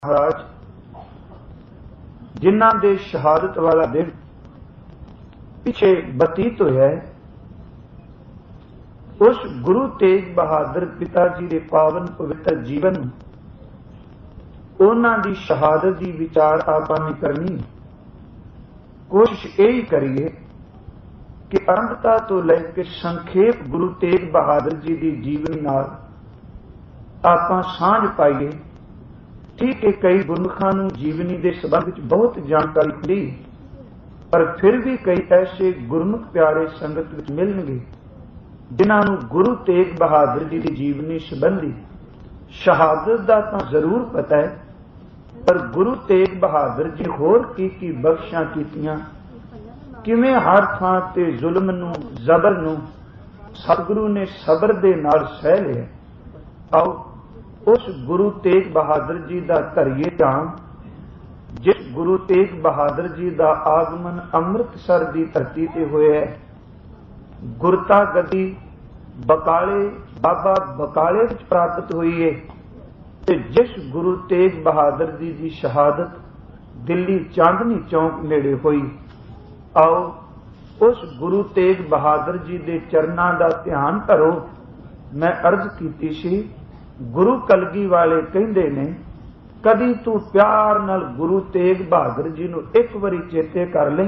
महाराज जिन्हां दे शहादत वाला दिन पिछे बतीत होया है, उस गुरु तेग बहादुर पिता जी के पावन पवित्र जीवन उन्हां दी शहादत की विचार आपां ने करनी। कोशिश यही करिए कि आरंभता तो लेकर संखेप गुरु तेग बहादुर जी की जीवनी नाल आपां सांझ पाइए। ठीक है, कई गुरमुखां नूं जीवनी के संबंध में बहुत जानकारी मिली, पर फिर भी कई ऐसे गुरमुख प्यारे संगत विच मिलणगे जिन्हां नूं गुरु तेग बहादुर जी की जीवनी संबंधी शहादत का तो जरूर पता है, पर गुरु तेग बहादुर जी होर की बख्शां कीतियां, किवें हर थां ते जुल्म नूं जबर नूं सतगुरु ने सबर दे नाल सह लिया। आओ उस गुरु तेग बहादुर जी का धरिए ध्यान, जिस गुरु तेग बहादुर जी का आगमन अमृतसर की धरती ते होया है। गुरता गद्दी बकाले बाबा बकाले विच प्राप्त हुई है, ते जिस गुरु तेग बहादुर जी की शहादत दिल्ली चांदनी चौक नेड़े हुई। आओ उस गुरु तेग बहादुर जी के चरनां का ध्यान धरो। मैं अर्ज की सी, गुरु कलगी वाले कहंदे ने, कदी तू प्यार नाल गुरु तेग बहादुर जी नूं एक बारी चेते कर ले।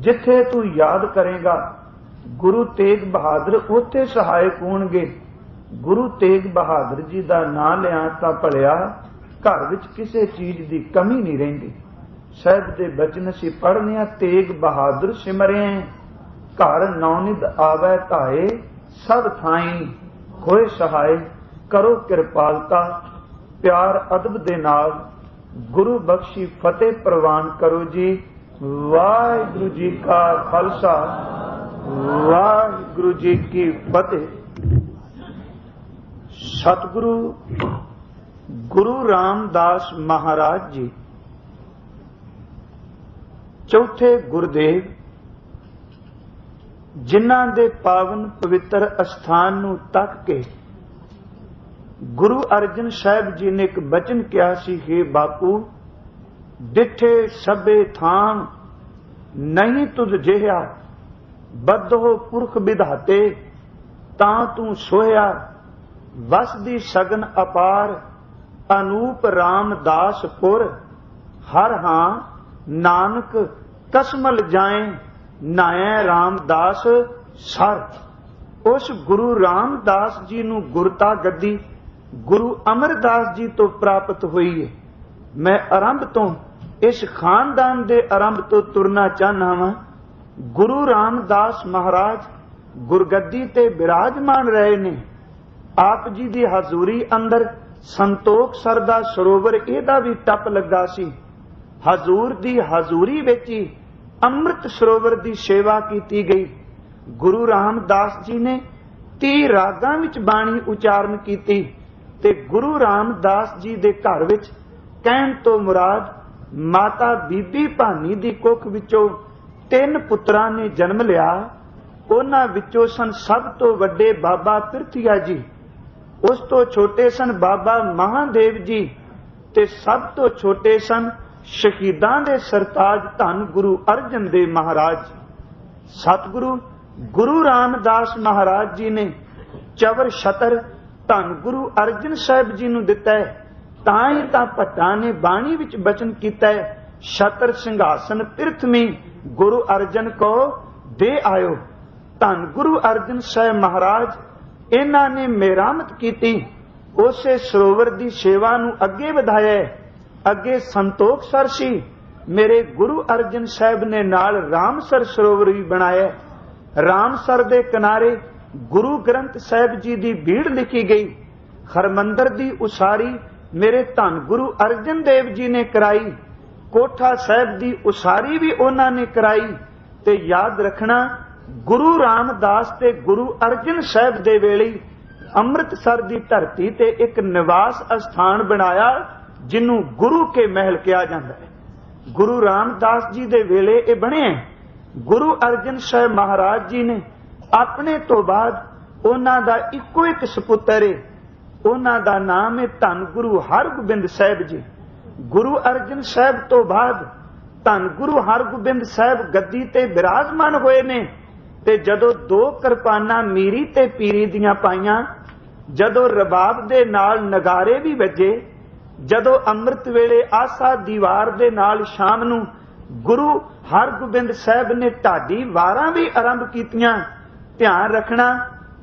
जिथे तू याद करेगा गुरु तेग बहादुर, उत्थे सहायक होणगे। गुरु तेग बहादुर जी का नाम लिया तां भलिया घर विच किसी चीज की कमी नहीं रहिंदी। साहिब दे बचन असीं पढ़ने, तेग बहादुर सिमरिए घर नौनिध आवै धाए, सब थाई होए सहाय। करो किरपालता प्यार अदब दे नाल, गुरु बख्शी फतेह प्रवान करो जी। वाहिगुरु जी का खालसा, वाहिगुरु जी की फतेह। सतगुरु गुरु रामदास महाराज जी चौथे गुरुदेव, जिन्हां दे पावन पवित्र अस्थान नूं तक के गुरु अर्जन साहिब जी ने एक बचन किया सी, हे बापू डिठे सबे थान नहीं तुझ जिहा, बद्धो पुरख विधाते तां तू सोया। वसदी सगन अपार अनूप रामदासपुर, हर हां नानक कसमल जाए नाए रामदास सर। उस गुरु रामदास जी नूं गुरता गद्दी गुरु अमरदास जी तो प्राप्त हुई है। मैं आरंभ तो इस खानदान दे आरंभ तो तुरना चाहना वा। गुरु रामदास महाराज गुरगद्दी ते विराजमान रहे ने। आप जी की हजूरी अंदर संतोख सर दा सरोवर एदा भी टप लगा सी। हजूर दी हजूरी विच ही अमृत सरोवर की सेवा की गई। गुरु रामदास जी ने 30 रागां विच बाणी उचारण की, ते गुरु रामदास जी दे घर विच कहण तो मुराद माता बीबी भानी दी कुख विचों 3 पुत्रां ने जन्म लिया। उन्हां विचों सन सब तो वड्डे बाबा पिरथिया जी, उस तो छोटे सन बाबा महादेव जी, ते सब तो छोटे सन शहीदां दे सरताज धन गुरु अर्जन देव महाराज। सतगुरु गुरु रामदास महाराज जी ने चवर छतर धन गुरु अर्जन साहिब जी नूं दिता है। तां ही तां भट्टां ने बाणी विच बचन कीता है, छतर सिंघासन पिरथमी गुरु अर्जन को दे आयो। धन गुरु अर्जन साहिब महाराज इन्हां ने मेरामत कीती, उसे सरोवर दी सेवा नूं अगे वधाया। अगे संतोख सर सी, मेरे गुरु अर्जन साहिब ने नाल रामसर सरोवर भी बनाया। रामसर दे किनारे गुरु ग्रंथ साहिब जी की भीड़ लिखी गई। हरमंदर की उसारी मेरे धन गुरु अर्जन देव जी ने कराई। कोठा साहिब की उसारी भी उन्होंने कराई। ते याद रखना, गुरु रामदास ते गुरु अर्जन साहिब दे वेले अमृतसर की धरती ते एक निवास स्थान बनाया, जिन्हों गुरु के महल कहा जाता है। गुरु रामदास जी दे वेले ये बने। गुरु अर्जन साहिब महाराज जी ने अपने तो बाद उन्हां दा इको एक सपुत्र है, उन्हां दा नाम है धन गुरु हरगोबिंद साहिब जी। गुरु अर्जन साहब तो बाद धन गुरु हरगोबिंद साहब गद्दी ते विराजमान होए ने। ते जदों दो किरपानां मीरी ते पीरी दियां पाईयां, जदों रबाब दे नाल नगारे भी वजे, जदों अमृत वेले आसा दीवार दे नाल शाम नूं गुरु हरगोबिंद साहब ने ढाडी वारां भी आरंभ कीतियां। ध्यान रखना,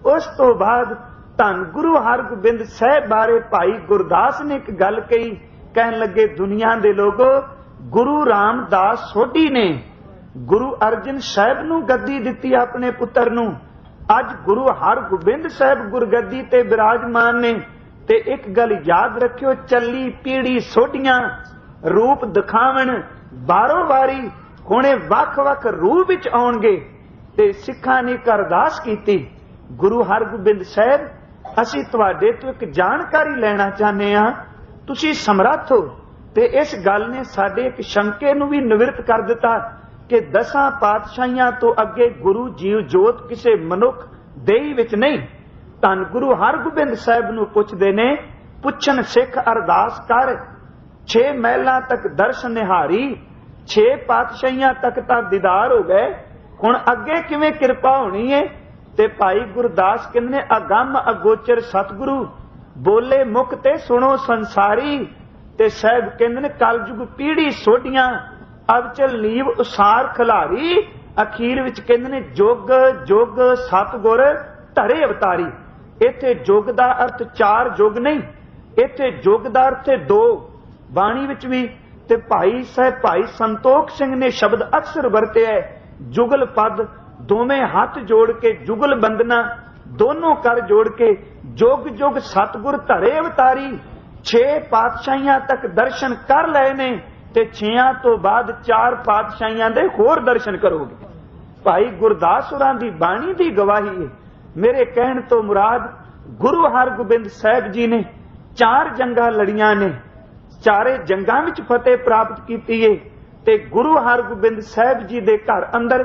उस तो बाद धन गुरु हरगोबिंद साहब बारे भाई गुरदास ने एक गल कही, कहन लगे दुनिया दे लोगो, गुरु रामदास सोढी ने गुरु अर्जन साहब नूं गद्दी दित्ती अपने पुत्र नूं। अज गुरु हरगोबिंद साहब गुरगद्दी ते विराजमान ने। ते एक गल याद रखियो, चली पीढ़ी सोढियां रूप दिखावन बारों वारी हुणे वख वख रूप विच आउणगे। ते सिखां ने एक अरदास कीती, गुरु हरगोबिंद साहब असीं तुहाडे तो एक जानकारी लेना चाहते हां, तुसीं समर्थ हो। ते इस गल ने साडे एक शंके नूं भी निवृत्त कर दिता कि 10 पातशाहियां तो अगे गुरु जीव जोत किसी मनुख देही विच नहीं। धन गुरु हरगोबिंद साहब नूं पुछदे ने, पुछन सिख अरदास कर, 6 महलां तक दर्शन निहारी, 6 पातशाहियां तक तां दीदार हो गए, हुण अगे किवें किरपा होनी है। ते भाई गुरदास कहंदे ने, अगम अगोचर सतगुरु बोले मुख ते सुनो संसारी। ते साहब कहंदे ने, कलयुग पीढ़ी सोढियां अवचल नीव उसार खिलारी। अखीर विच कहंदे ने, जुग जुग सतगुर धरे अवतारी। इत्थे जुग दा अर्थ 4 जुग नहीं, इत्थे जुग दा अर्थ 2 बाणी विच भी। ते भाई संतोख सिंह ने शब्द अक्सर वरतिया, जुगल पद दोवें हाथ जोड़ के जुगल बंदना दोनों कर जोड़ के जुग जुग सतगुर धरे अवतारी। 6 पातशाहियां तक दर्शन कर लए ने ते 6 तो बाद 4 पातशाहियां दे होर दर्शन करोगे। भाई गुरदास होरां दी बाणी दी गवाही है। मेरे कहण तो मुराद गुरु हरगोबिंद साहब जी ने 4 जंगां लड़ियां ने, 4 जंगां विच फतेह प्राप्त कीती है। ते गुरु हरगोबिंद साहब जी दे घर अंदर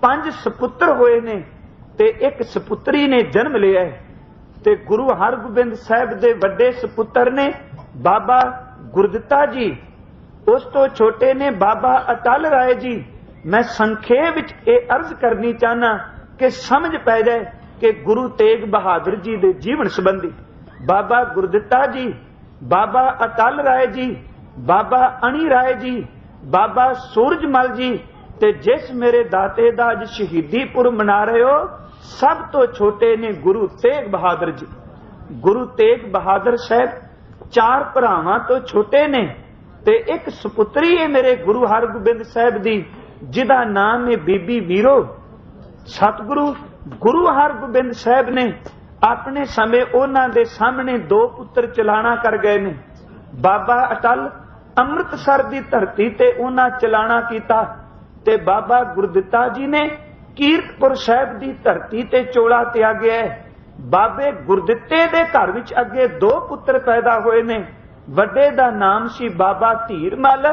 5 सपुत्र होए ने ते एक सपुत्री ने जन्म लिया है। ते गुरु हरगोबिंद साहब दे वड्डे सपुत्र ने बाबा गुरदित्ता जी, उस तो छोटे ने बाबा अटल राय जी। मैं संखेप विच यह अर्ज करनी चाहना कि समझ पै जाए कि गुरु तेग बहादुर जी दे जीवन संबंधी बाबा गुरदित्ता जी, बाबा अटल राय जी, बाबा अणी राय जी, बाबा सूरजमल जी, ते जिस मेरे दाते दा अज शहीदीपुर मना रहे हो, सब तो छोटे ने गुरु तेग बहादुर जी। गुरु तेग बहादुर साहब 4 भरावां तो छोटे ने ते एक सुपुत्री है मेरे गुरु हरगोबिंद साहब दी, जिदा नाम है बीबी वीरो। सतगुरु गुरु हरगोबिंद साहब ने अपने समय उन्हां दे सामने 2 पुत्र चलाना कर गए ने। बाबा अटल अमृतसर दी धरती ते उन्हां चलाना कीता ते बाबा गुरदित्ता जी ने कीरतपुर साहब दी धरती ते चोला त्यागया है। बाबे गुरदित्ते दे घर विच अगे 2 पुत्र पैदा होए ने। वड्डे दा नाम सी बाबा धीरमल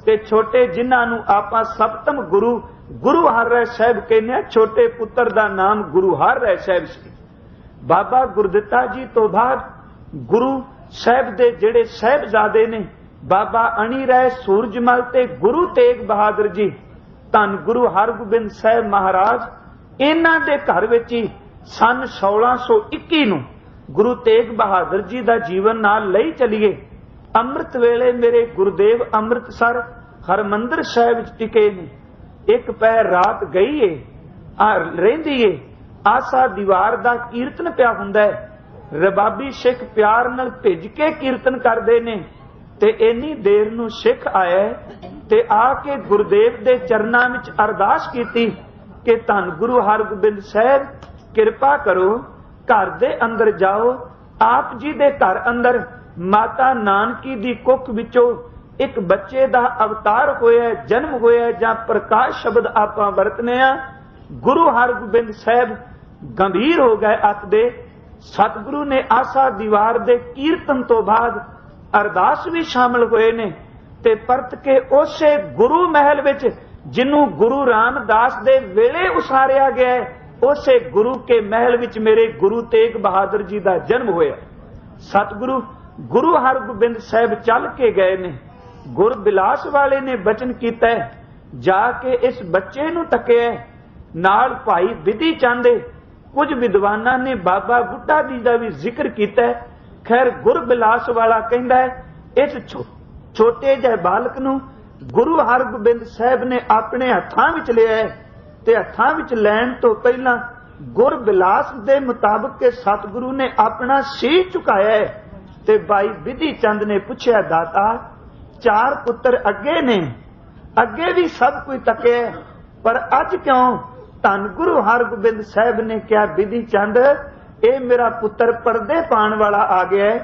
ते छोटे जिन्हां नूं आपां सप्तम गुरु गुरु हर राय साहब कहने, छोटे पुत्र दा नाम गुरु हर राय साहब सी। बाबा गुरदित्ता जी तो बाद गुरु साहब दे जेड़े साहबजादे ने बाबा अणी राय, सूरजमल ते गुरु तेग बहादुर जी, धन गुरु हरगोबिंद साहब महाराज इन्हां दे घर विच ही सन 1621 नूं गुरु तेग बहादुर जी दा जीवन नाल लई चलीए। अमृत वेले मेरे गुरुदेव अमृतसर हरमंदर साहिब विच टिके ने। एक पैर रात गई है रहिंदी है, आसा दीवार दा कीर्तन पिया हुंदा है। रबाबी सिख प्यार नाल भिज के कीर्तन करदे ने ते इन्नी देर नूं सिख आया ते आके गुरुदेव दे चरनां विच अरदास कीती कि धन गुरु हरगोबिंद साहब किरपा करो, घर दे अंदर जाओ। आप जी दे घर अंदर माता नानकी दी कुख विचों एक बच्चे दा अवतार होया, जन्म होया, जां प्रकाश शब्द आपां वरतने आ। गुरु हरगोबिंद साहब गंभीर हो गए अत दे। सतगुरु ने आसा दीवार दे कीर्तन तो बाद अरदास भी शामिल होए ने ते परत के उसे गुरु महल विच जिन्हों गुरु रामदास दे वेले उसारिया गया है, उसे गुरु के महल विच मेरे गुरु तेग बहादुर जी दा जन्म होया। सतगुरु गुरु हरगोबिंद साहब चल के गए ने गुर बिलास वाले ने बचन कीता है, जाके इस बच्चे नूं तकिया, नाल भाई विधि चंद, कुछ विद्वानां ने बाबा बुढ़ा जी का भी जिक्र किया है। खैर गुर बिलास वाला कहता है इस छोटे जहे बालक नूं गुरु हरगोबिंद साहब ने अपने हत्थां विच लिया है, ते हत्थां विच लैण तो पहला गुर बिलास दे मुताबिक के सतगुरु ने अपना शीश झुकाया है। ते भाई विधि चंद ने पूछया, दाता 4 पुत्र अगे ने, अगे भी सब कोई तके, पर अज क्यों? धन गुरु हरगोबिंद साहब ने कहा, विधि चंद ये मेरा पुत्र पर्दे पाण वाला आ गया है,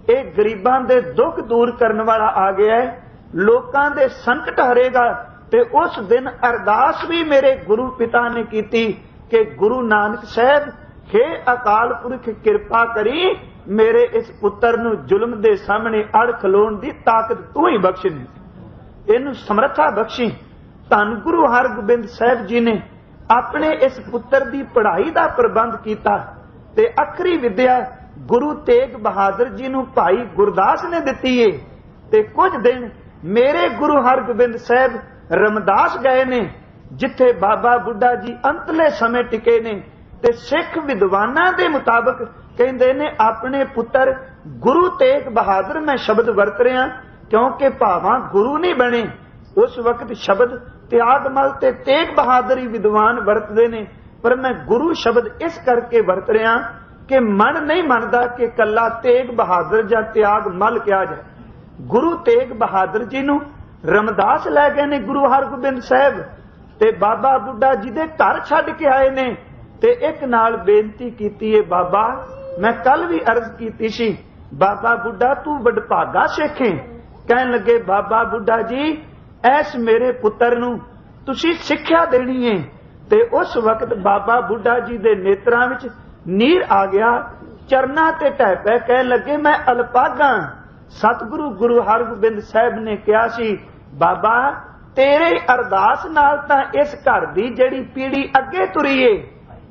ये गरीबां दे दुख दूर करने वाला आ गया है, लोकां दे संकट हरेगा। ते उस दिन अरदास भी मेरे गुरु पिता ने की कि गुरु नानक साहब हे अकाल पुरख कृपा करी, मेरे इस पुत्र नूं जुल्म दे सामने अड़ खलोण दी ताकत तू ही बख्श, इनू समर्था बख्शी। धन गुरु हरगोबिंद साहब जी ने अपने इस पुत्र की पढ़ाई का प्रबंध किया ते अखरी विद्या गुरु तेग बहादुर जी नूं भाई गुरदास ने दिती है। ते कुछ दिन मेरे गुरु हरगोबिंद साहब रमदास गए ने, जिथे बाबा बुढ़ा जी अंतले समय टिके ने। ते सिख विद्वानां दे मुताबिक कहंदे ने अपने पुत्र गुरु तेग बहादुर मैं शब्द वरत रहा, क्योंकि भावां गुरु नहीं बने उस वक्त शब्द त्यागमल ते तेग बहादुर ही विद्वान वरतदे ने, पर मैं गुरु शब्द इस करके वरत रहा कि मन नहीं मनदा कि कला तेग बहादुर या त्यागमल कहा जाए। गुरु तेग बहादुर जी नूं रमदास लै गए ने गुरु हरगोबिंद साहब, ते बाबा बुढ़ा जी दे घर छड्ड के आए ने। ते एक नाल बेनती कीती है, बाबा मैं कल भी अर्ज कीती सी, बाबा बुढ़ा तू वडभागा सिखे। कहन लगे, बाबा बुढ़ा जी ऐस मेरे पुत्र नूं तुसी सिक्ख्या देनी है। ते उस वक्त बाबा बुढ़ा जी दे नेत्रां विच नीर आ गया, चरना ते ढह पै कह लगे मैं अलपागा। सतगुरु गुरु हरगोबिंद साहब ने कहा सी, बाबा तेरे अरदास नाल तां इस घर दी जड़ी पीढ़ी अगे तुरी है,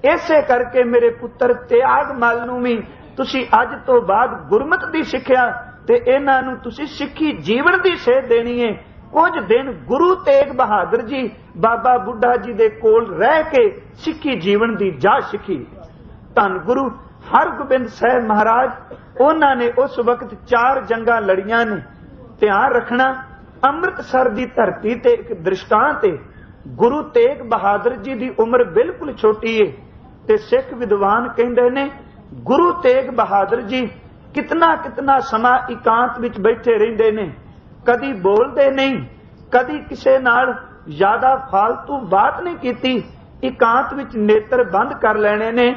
इसे करके मेरे पुत्र त्यागमल नूं भी तुसी अज तो बाद गुरमत दी सिक्ख्या ते इन्हां नूं तुसी सिੱਖੀ जीवन दी सेध देनी है। कुछ दिन गुरु तेग बहादुर जी बाबा बुढ़ा जी दे कोल रह के सिੱਖੀ जीवन दी जा सीखी। धन गुरु हरगोबिंद साहब महाराज उन्हां ने उस वक्त 4 जंगां लड़ियां ने। ध्यान रखना, अमृतसर दी धरती ते एक दृष्टांत है। गुरु तेग बहादुर जी दी उम्र बिल्कुल छोटी है ते सिख विद्वान कहंदे ने गुरु तेग बहादुर जी कितना कितना समा एकांत विच बैठे रहिंदे ने, कदी बोलदे नहीं, कदी किसे नाल ज्यादा फालतू बात नहीं कीती, एकांत विच नेत्र बंद कर लेने ने,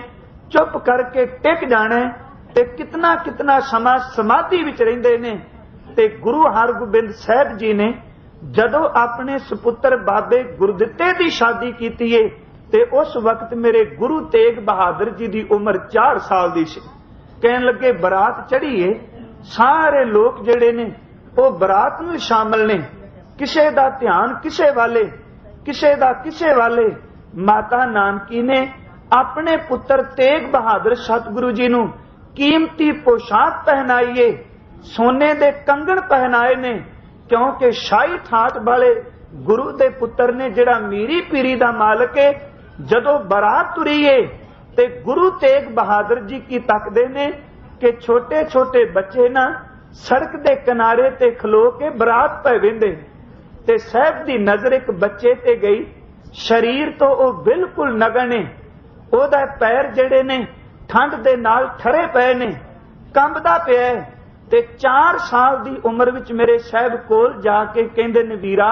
चुप करके टिक जाने ते कितना कितना समा समाधि विच रहिंदे ने। ते गुरु हरगोबिंद साहब जी ने जदों अपने सुपुत्र बाबे गुरदित्ते दी शादी कीती है ते उस वक्त मेरे गुरु तेग बहादुर जी दी उम्र 4 साल दी सी। कहन लगे बरात चढ़ी है, सारे लोग जेड़े ने वो बरात में शामिल ने, किसे दा ध्यान किसे वाले, किसे दा किसे वाले। माता नानकी ने अपने पुत्र तेग बहादुर सतगुरु जी नूं कीमती पोशाक पहनाईए, सोने दे कंगण पहनाए ने, क्योंकि शाही ठाट वाले गुरु दे पुत्र ने जिहड़ा मीरी पीरी दा मालक है, जदों बरात तुरी है ते गुरु तेग बहादुर जी की तकदे ने कि छोटे छोटे बच्चे ना सड़क दे किनारे ते खलो के बरात पै वेंदे ते साहब दी नजर एक बच्चे ते गई। शरीर तो वो बिल्कुल नगन है, ओदा पैर जेड़े ने ठंड दे नाल ठरे पए ने, कंबदा पिया है। ते 4 साल दी उम्र विच मेरे साहब कोल जाके कहंदे ने, वीरा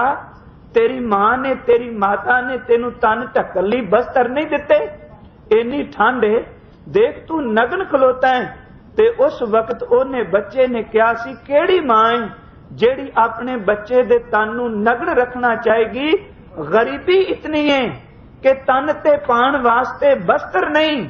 तेरी मां ने तेरी माता ने तेनू तन ढकन लई बस्तर नहीं दिते, इन्नी ठंड है, देख तू नगन खलोता है। ते उस वक्त ओने बच्चे ने कहा सी, केड़ी मां है जेड़ी अपने बच्चे दे तन नू नगन रखना चाहेगी? गरीबी इतनी है कि तन ते पाण वास्ते बस्तर नहीं।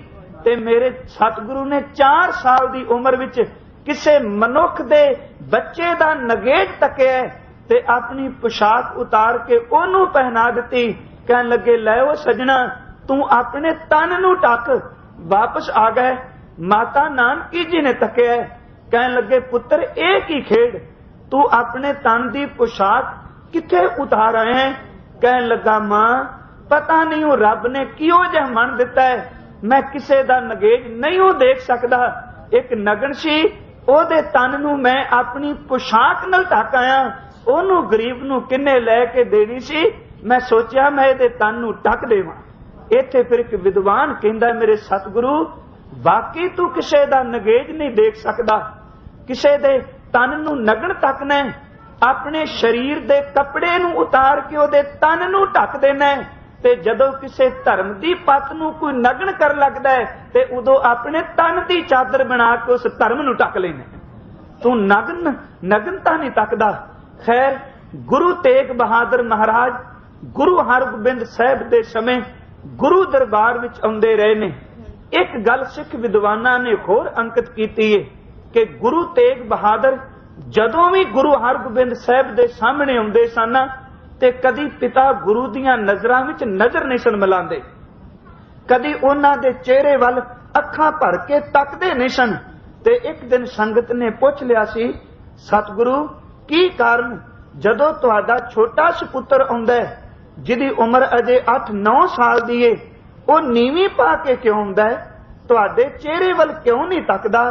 ते मेरे सतगुरु ने 4 साल दी उम्र विच किसे मनुख दे बच्चे दा नगेट तकिया ते अपनी पोशाक उतार के ओनू पहना दिती। कहन लगे, लै ओ सजना तू अपने तन नू ढक। वापस आ गए। माता नानकी जी ने तकिया, कहन लगे, पुत्र एक ही खेड, तू अपने तन की पोशाक किथे उतार आए हैं? कहन लगा मां पता नहीं वो रब ने किहो जिहा मन दिता है, मैं किसे दा नगेज नहीं हो देख सकदा। एक नगन सी ओदे तन नूं मैं अपनी पोशाक नाल ढक आया, ओनू गरीब नूं किन्ने लैके देनी सी, मैं सोचा मैं इहदे तन नूं ढक देवां। इत्थे फिर एक विद्वान कहंदा मेरे सतगुरु बाकी तू किसे दा नगेज नहीं देख सकदा, किसे दे तन नूं नगन तकना है, अपने शरीर दे कपड़े नूं उतार के ओदे तन नूं ढक देना है। ते जदों किसे धर्म दी पत नूं कोई नगन कर लगदा है ते उदों अपने तन दी चादर बना के उस धर्म नूं ढक लेना। तू नगनता नहीं तकदा। खैर गुरु तेग बहादुर महाराज गुरु हरगोबिंद साहिब दे समय गुरु दरबार विच आउंदे रहे ने। एक गल सिख विद्वानां ने होर अंकित कीती है कि गुरु तेग बहादुर जदों भी गुरु हरगोबिंद साहिब दे सामने आउंदे सन ते कदी पिता गुरु दियां नजरां विच नजर नहीं सन मिलांदे, कदी उन्हां दे चेहरे वल अखां भर के तकदे नहीं सन। ते एक दिन संगत ने पुछ लिया सी सतगुरु की कारण जदों तुहाडा छोटा सपुत्र आउंदा है जिहदी उम्र अजे 8-9 साल दी है, वो नीवीं पा के क्यों आउंदा है, तुहाडे चेहरे वल क्यों नहीं तकदा?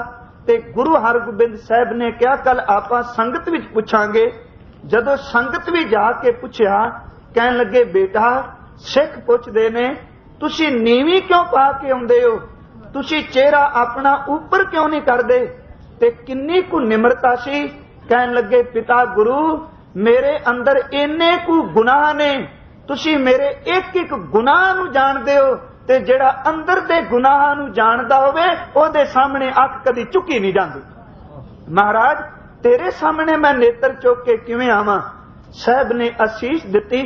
ते गुरु हरगोबिंद साहिब ने कहा कल आपां संगत विच पुछांगे। जदों संगत भी जाके पूछया कहन लगे बेटा सिख पुछदे ने तुसी नीवी क्यों पा के आउंदे हो, तुसी चेहरा अपना ऊपर क्यों नहीं करदे? ते किन्नी कु निमरता सी। कहन लगे पिता गुरु मेरे अंदर इन्ने कु गुनाह ने, तुसी मेरे एक एक गुनाह नूं जाणदे हो ते जेड़ा अंदर दे गुनाह नूं जाणदा होवे ओदे सामने अख कदी चुकी नहीं जांदी। महाराज तेरे सामने मैं नेत्र चुक के किवें आवां? साहब ने आशीष दिती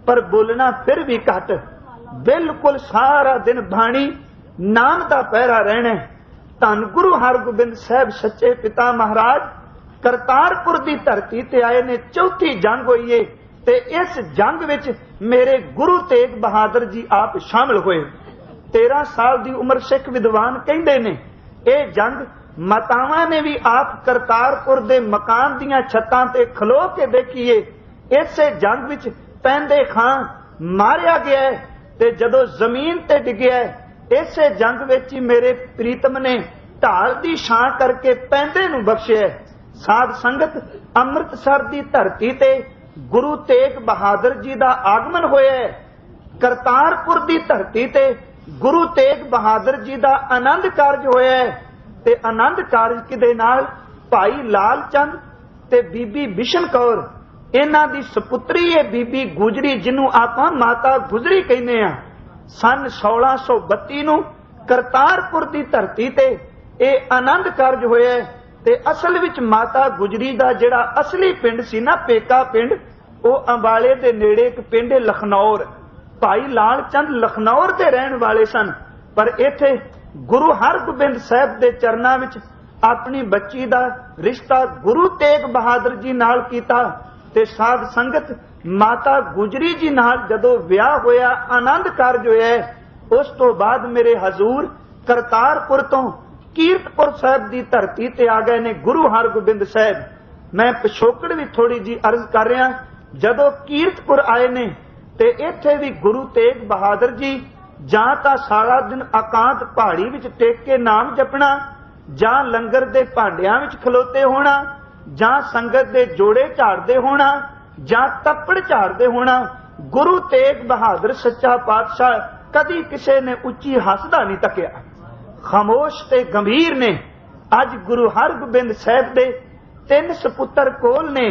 पर बोलना फिर भी घट। बिल्कुल सारा दिन बाणी नाम दा पहरा रहना। धन गुरु हरगोबिंद साहब सच्चे पिता महाराज करतारपुर दी धरती ते आए ने। चौथी जंग हुई है ते इस जंग विच मेरे गुरु तेग बहादुर जी आप शामिल हुए। 13 साल दी उम्र सिख विद्वान कहंदे ने यह जंग मातावां ने भी आप करतारपुर दे मकान दियां छत्तां ते खलो के देखिए। इसे जंग विच पैंदे खां मारिया गया है ते जदों जमीन ते डिग्या है इसे जंग विच ही मेरे प्रीतम ने ढाल दी छां करके पैंदे नूं बख्शिया। साध संगत अमृतसर दी धरती ते गुरु तेग बहादुर जी दा आगमन होया है। करतारपुर दी धरती ते गुरु तेग बहादुर जी दा आनंद कारज होया है ते आनंद कारज दे नाल भाई लाल चंद ते बीबी बिशन कौर इन्हां दी सपुत्री है बीबी गुजरी जिन्हों आपां माता गुजरी कहने आ। सन 1632 नूं करतारपुर दी धरती ते यह आनंद कारज होया है ते असल विच माता गुजरी दा जिहड़ा असली पिंड सी ना पेका पिंड वो अंबाले दे नेड़े एक पिंड लखनौर। भाई लाल चंद लखनौर दे रहन वाले सन पर इत्थे गुरु हरगोबिंद साहब दे चरनां विच अपनी बच्ची दा रिश्ता गुरु तेग बहादुर जी नाल कीता ते साध संगत माता गुजरी जी नाल जदों विआह होया आनंद कारज होया। उस तो बाद मेरे हजूर करतारपुर तो कीरतपुर साहब की धरती ते आ गए ने गुरु हरगोबिंद साहब। मैं पिछोकड़ भी थोड़ी जी अर्ज कर रहा। जदों कीरतपुर आए ने ते इत्थे भी गुरु तेग बहादुर जी जां तां सारा दिन अकांत पहाड़ी विच टेक के नाम जपना, जां लंगर दे भांडियां विच खलोते होना, जां संगत दे जोड़े झाड़दे होना, जां तप्पड़ झाड़दे होना। गुरु तेग बहादुर सच्चा पातशाह कदी किसे ने उच्ची हसदा नहीं तकिया। खामोश ते गंभीर ने। अज गुरु हरगोबिंद साहब दे 3 सपुत्र कोल ने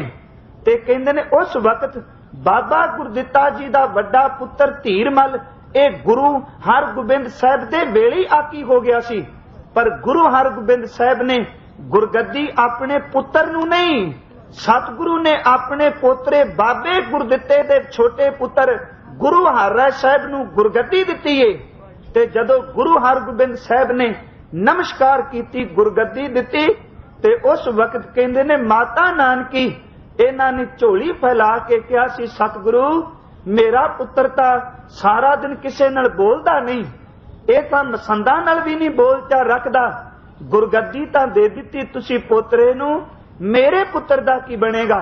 ते कहंदे ने उस वक्त बाबा गुरदित्ता जी दा वड्डा पुत्र धीरमल ए गुरु हरगोबिंद साहब दे वेले आकी हो गया सी। पर गुरु हरगोबिंद साहब ने गुरगद्दी अपने पुत्र नूं नहीं सतगुरु ने अपने पोतरे बाबे गुरदित्ते दे छोटे पुत्र गुरु हरराय साहब नूं गुरगद्दी दित्ती है। ते जदों गुरु हरगोबिंद साहब ने नमस्कार कीती गुरगद्दी दित्ती ते उस वक्त कहंदे ने माता नानकी इन्हां ने झोली फैला के कहा सी सतगुरु मेरा पुत्र तां सारा दिन किसे नाल बोलदा नहीं, ये तां मसंदा नाल भी नहीं बोलचा रखदा, गुरगद्दी तां दे दित्ती तुसी पोतरे नूं मेरे पुत्र दा की बनेगा।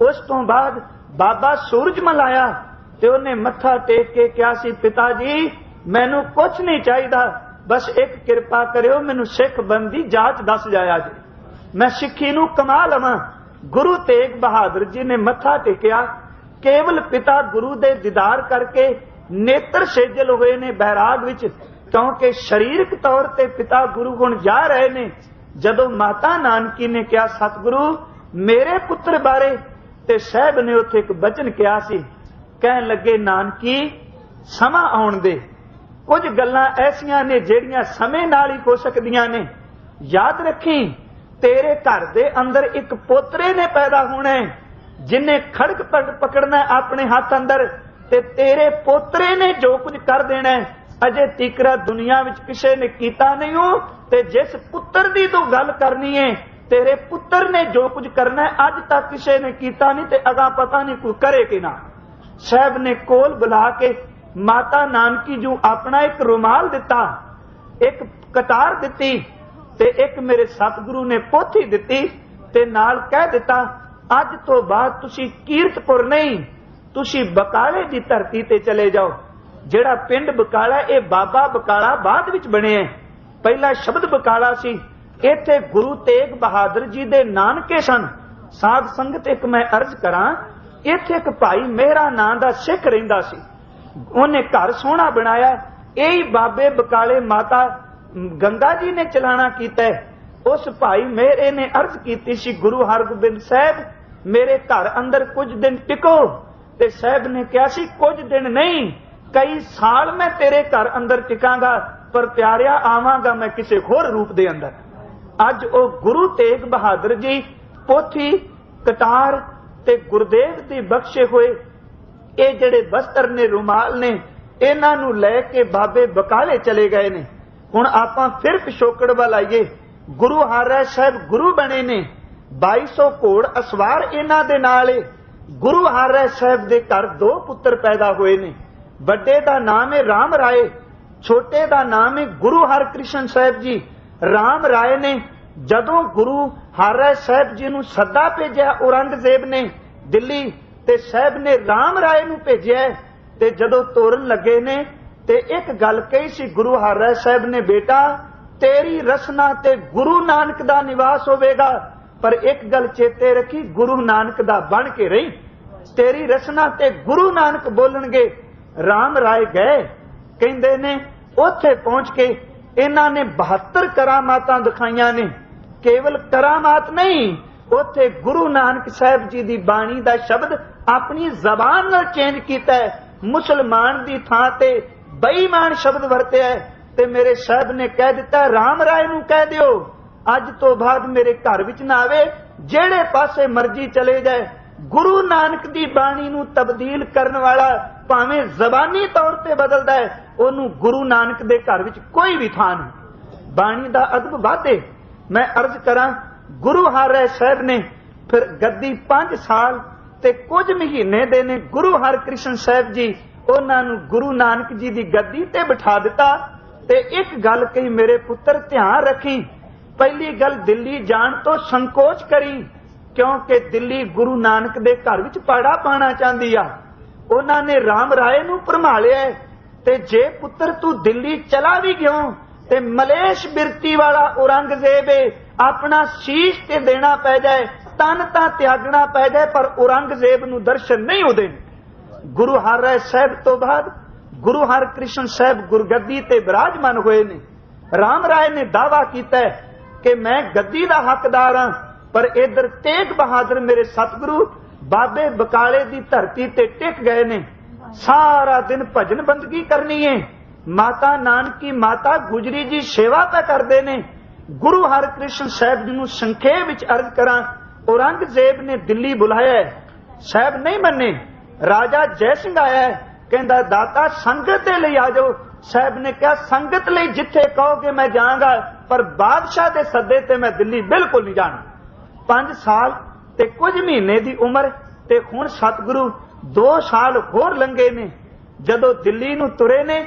उस तो बाद बाबा सूरजमल आया ते उन्हें मत्था टेक के कहा सी, पिता जी मैनू कुछ नहीं चाहिए, बस एक कृपा करियो, मैनू सिख बनदी जाच दस जाया जी, मैं सिक्खी नू कमा लवां। गुरु तेग बहादुर जी ने मत्था टेकिया। केवल पिता गुरु दे दीदार करके नेत्र सेजल हुए ने बैराग विच, क्योंकि शरीरक तौर ते पिता गुरु हुण जा रहे ने। जदों माता नानकी ने कहा सतगुरु मेरे पुत्र बारे, ते साहब ने उत्थे एक बचन कहा सी, कहन लगे नानकी समा आउण दे, कुछ गल्लां ऐसियां ने जेड़ियां समय नाल ही हो सकदियां ने। याद रखी तेरे घर दे अंदर एक पोतरे ने पैदा होना है, जिन्हें खड़क पकड़ना है अपने हाथ अंदर, ते तेरे पोतरे ने जो कुछ कर देना है। अजे तीकरा दुनिया विच किसे ने कीता नहीं हो, ते जिस पुत्र दी तू गल करनी है तेरे पुत्र ने जो कुछ करना है अज तक किसे ने कीता नहीं, ते अगा पता नहीं कोई करे कि ना। साहब ने कोल बुला के माता नानकी जू अपना एक रुमाल दिता, एक कतार दिती, ते एक मेरे सतगुरु ने पोथी दिती, ते नाल कह दिता अज तो बाद तुसी कीरतपुर नहीं, तुसी बकाले दी धरती ते चले जाओ। जेड़ा पिंड बकाला ये बाबा बकाला बाद विच बने है, पहला शब्द बकाला सी। इत्थे गुरु तेग बहादुर जी दे नानके सन। साध संगत एक मैं अर्ज करा, इत्थे एक भाई मेहरा नां दा सिख रहिंदा सी, उन्हें घर सोहना बनाया। यही बाबे बकाले माता गंगा जी ने चलाना कीता है। उस भाई मेरे ने अर्ज की सी, गुरु हरगोबिंद साहब मेरे घर अंदर कुछ दिन टिको, ते साहब ने कहा सी कुछ दिन नहीं कई साल मैं तेरे घर अंदर टिकांगा, पर प्यारिया आवांगा मैं किसी होर रूप दे अंदर। अज ओ गुरु तेग बहादुर जी पोथी कतार ते गुरदेव दी बख्शे हुए ये जड़े वस्त्र ने रुमाल ने इन्हां नूं लै के बाबे बकाले चले गए ने। हुण आपां फिर पिछोकड़ वाल आईए। गुरु हरराय साहब गुरु बने ने, 2200 घोड़ असवार इन्हां दे नाल है। गुरु हरराय साहब दे घर 2 पुत्र पैदा हुए ने। बड़े दा नाम है राम राय, छोटे दा नाम है गुरु हरकृष्ण साहब जी। राम राय ने जदों गुरु हरराय साहब जी नूं सद्दा भेजिया औरंगजेब ने दिल्ली, ते साहब ने राम राय नूं भेजिया, ते जदों तोरन लगे ने ते एक गल कही सी गुरु हरराय साहब ने, बेटा तेरी रसना ते गुरु नानक दा निवास होवेगा, पर एक गल चेते रखी गुरु नानक दा बन के रही। तेरी रसना ते गुरु नानक बोलणगे। राम राय गए, कहंदे ने उत्थे पहुंच के इन्हां ने 72 करामातां दिखाईयां ने। केवल करामात नहीं, उत्थे गुरु नानक साहब जी दी बाणी दा शब्द अपनी जबान नाल चेंज कीता है। मुसलमान दी थां ते बेईमान शब्द वरतिया है, ते मेरे साहब ने कह दिता राम राय नूं कह दियो अज तो बाद मेरे घर विच ना आवे, जेड़े पासे मर्जी चले जाए। गुरु नानक दी बाणी नूं तब्दील करन वाला भावें जबानी तौर ते बदलदा है, ओनू गुरु नानक दे घर विच कोई भी थां नहीं। बाणी दा अदब वाधे। मैं अर्ज करा गुरु हरराय साहब ने फिर गद्दी 5 साल ते कुछ महीने दे ने गुरु हरकृष्ण साहब जी उन्हां नूं गुरु नानक जी दी गद्दी ते बिठा दिता। ते एक गल कही मेरे पुत्र ध्यान रखी, पहली गल दिल्ली जाण तो संकोच करी, क्योंकि दिल्ली गुरु नानक दे घर विच पाड़ा पाना चाहती आ। उन्हां ने राम राय नूं भरमालिया, ते जे पुत्र तू दिल्ली चला भी गयो ते मलेश बिरती वाला औरंगजेब अपना शीश ते देना पै जाए, तन तां त्यागना पै जाए, पर औरंगजेब नूं दर्शन नहीं होदे। गुरु हरराय साहब तो बाद गुरु हरकृष्ण साहब गुरगद्दी ते विराजमान हुए ने। राम राय ने दावा कीता है कि मैं गद्दी दा हकदार हां, पर इधर तेग बहादुर मेरे सतगुरु बाबे बकाले दी धरती ते टिक गए ने। सारा दिन भजन बंदगी करनी है। माता नानकी माता गुजरी जी सेवा पे करते ने। गुरु हरकृष्ण साहब जी नूं संखेप विच अर्ज करा, औरंगजेब ने दिल्ली बुलाया है, साहब नहीं मन्ने। राजा जय सिंह आया है, कहंदा दाता संगत दे लई आ जाओ। साहब ने कहा संगत लई जिथे कहोगे मैं जाऊंगा, पर बादशाह दे सदे ते मैं दिल्ली बिल्कुल नहीं जाना। 5 साल ते कुछ महीने दी उम्र ते हुण सतगुरु 2 साल होर लंघे ने। जदों दिल्ली नूं तुरे ने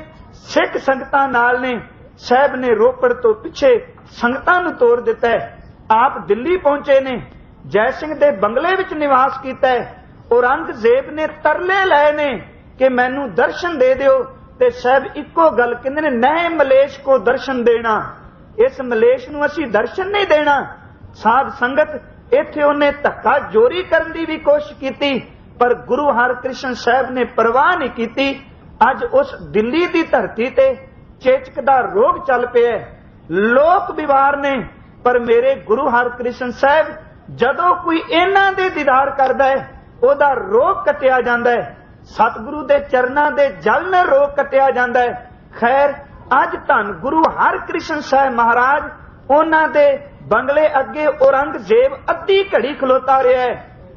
सिख संगतां नाल ने, साहब ने रोपड़ तो पिछे संगतां नूं तोड़ दिता है। आप दिल्ली पहुंचे ने। ਜੈ ਸਿੰਘ ਦੇ ਬੰਗਲੇ ਵਿੱਚ ਨਿਵਾਸ ਕੀਤਾ ਹੈ। ਔਰੰਗਜ਼ੇਬ ਨੇ ਤਰਲੇ ਲਏ ਨੇ ਕਿ ਮੈਨੂੰ ਦਰਸ਼ਨ ਦੇ ਦਿਓ, ਤੇ ਸਾਹਿਬ ਇੱਕੋ ਗੱਲ ਕਹਿੰਦੇ ਨੇ, ਨਹਿ ਮਲੇਸ਼ ਕੋ ਦਰਸ਼ਨ ਦੇਣਾ, ਇਸ ਮਲੇਸ਼ ਨੂੰ ਅਸੀਂ ਦਰਸ਼ਨ ਨਹੀਂ ਦੇਣਾ। ਸਾਧ ਸੰਗਤ, ਇੱਥੇ ਉਹਨੇ ਧੱਕਾ ਜੋਰੀ ਕਰਨ ਦੀ ਵੀ ਕੋਸ਼ਿਸ਼ ਕੀਤੀ, ਪਰ ਗੁਰੂ ਹਰਕ੍ਰਿਸ਼ਨ ਸਾਹਿਬ ਨੇ ਪਰਵਾਹ ਨਹੀਂ ਕੀਤੀ। ਅੱਜ ਉਸ ਦਿੱਲੀ ਦੀ ਧਰਤੀ ਤੇ ਚੇਚਕ ਦਾ ਰੋਗ ਚੱਲ ਪਿਆ, ਲੋਕ ਬਿਮਾਰ ਨੇ, ਪਰ ਮੇਰੇ ਗੁਰੂ ਹਰਕ੍ਰਿਸ਼ਨ ਸਾਹਿਬ ਜਦੋਂ ਕੋਈ ਇਹਨਾਂ ਦੇ ਦੀਦਾਰ ਕਰਦਾ ਹੈ ਉਹਦਾ ਰੋਗ ਕੱਟਿਆ ਜਾਂਦਾ ਹੈ। ਸਤਿਗੁਰੂ ਦੇ ਚਰਨਾਂ ਦੇ ਜਲ ਨਾਲ ਰੋਗ ਕੱਟਿਆ ਜਾਂਦਾ ਹੈ। ਖੈਰ, ਅੱਜ ਧੰਨ ਗੁਰੂ ਹਰਕ੍ਰਿਸ਼ਨ ਸਾਹਿਬ ਮਹਾਰਾਜ ਉਹਨਾਂ ਦੇ ਬੰਗਲੇ ਅੱਗੇ ਔਰੰਗਜ਼ੇਬ ਅੱਧੀ ਘੜੀ ਖਲੋਤਾ ਰਿਹਾ ਹੈ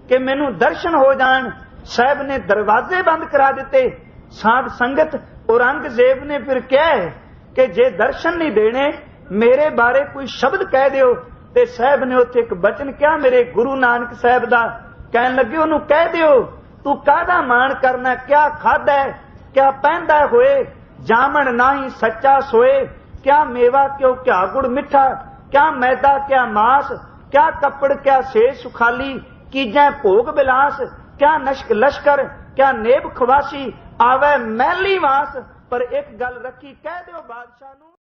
ਕਿ ਮੈਨੂੰ ਦਰਸ਼ਨ ਹੋ ਜਾਣ। ਸਾਹਿਬ ਨੇ ਦਰਵਾਜ਼ੇ ਬੰਦ ਕਰਾ ਦਿੱਤੇ। ਸਾਧ ਸੰਗਤ, ਔਰੰਗਜ਼ੇਬ ਨੇ ਫਿਰ ਕਿਹਾ ਕਿ ਜੇ ਦਰਸ਼ਨ ਨਹੀਂ ਦੇਣੇ, ਮੇਰੇ ਬਾਰੇ ਕੋਈ ਸ਼ਬਦ ਕਹਿ ਦਿਓ। ਤੇ ਸਾਹਿਬ ਨੇ ਉੱਥੇ ਇੱਕ ਬਚਨ ਕਿਹਾ, ਮੇਰੇ ਗੁਰੂ ਨਾਨਕ ਸਾਹਿਬ ਦਾ। ਕਹਿਣ ਲੱਗੇ, ਉਹਨੂੰ ਕਹਿ ਦਿਓ ਤੂੰ ਕਾਹਦਾ ਮਾਣ ਕਰਨਾ, ਕਿਆ ਖਾਦਾ ਹੈ, ਕਿਆ ਪਹਿਨਦਾ ਹੋਏ, ਜਾਮਣ ਨਾਹੀ ਸੱਚਾ ਸੋਏ, ਕਿਆ ਮੇਵਾ ਕਿਉ ਕਿਆ ਗੁੜ ਮਿੱਠਾ, ਕਿਆ ਮੈਦਾ ਕਿਆ ਮਾਸ, ਕਿਆ ਕੱਪੜ ਕਿਆ ਸੇ ਸੁਖਾਲੀ, ਕੀਜੈ ਭੋਗ ਬਿਲਾਸ, ਕਿਆ ਨਸ਼ਕ ਲਸ਼ਕਰ, ਕਿਆ ਨੇਬ ਖਵਾਸੀ, ਆਵੇ ਮੈਲੀ ਵਾਸ। ਪਰ ਇੱਕ ਗੱਲ ਰੱਖੀ, ਕਹਿ ਦਿਓ ਬਾਦਸ਼ਾਹ ਨੂੰ।